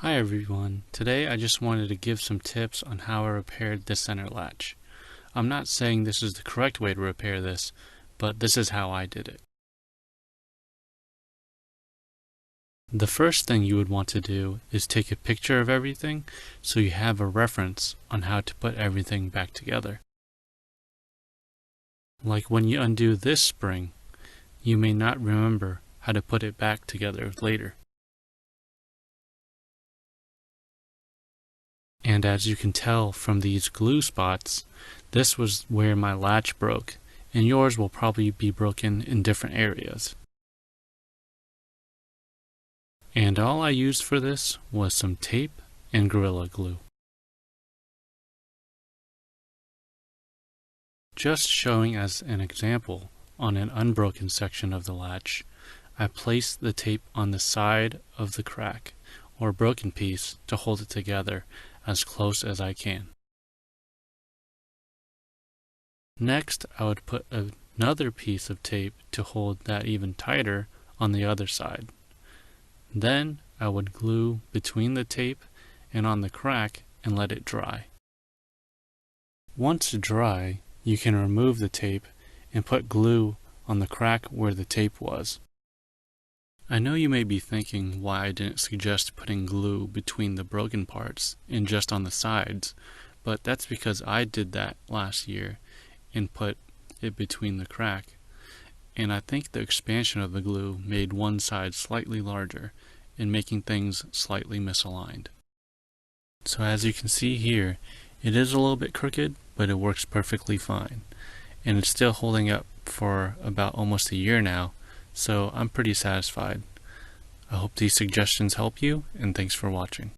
Hi everyone, today I just wanted to give some tips on how I repaired this center latch. I'm not saying this is the correct way to repair this, but this is how I did it. The first thing you would want to do is take a picture of everything so you have a reference on how to put everything back together. Like when you undo this spring, you may not remember how to put it back together later. And as you can tell from these glue spots, this was where my latch broke, and yours will probably be broken in different areas. And all I used for this was some tape and Gorilla Glue. Just showing as an example, on an unbroken section of the latch, I placed the tape on the side of the crack or broken piece to hold it together as close as I can. Next, I would put another piece of tape to hold that even tighter on the other side. Then I would glue between the tape and on the crack and let it dry. Once dry, you can remove the tape and put glue on the crack where the tape was. I know you may be thinking why I didn't suggest putting glue between the broken parts and just on the sides, but that's because I did that last year and put it between the crack, and I think the expansion of the glue made one side slightly larger and making things slightly misaligned. So as you can see here, it is a little bit crooked, but it works perfectly fine, and it's still holding up for about almost a year now, so I'm pretty satisfied. I hope these suggestions help you, and thanks for watching.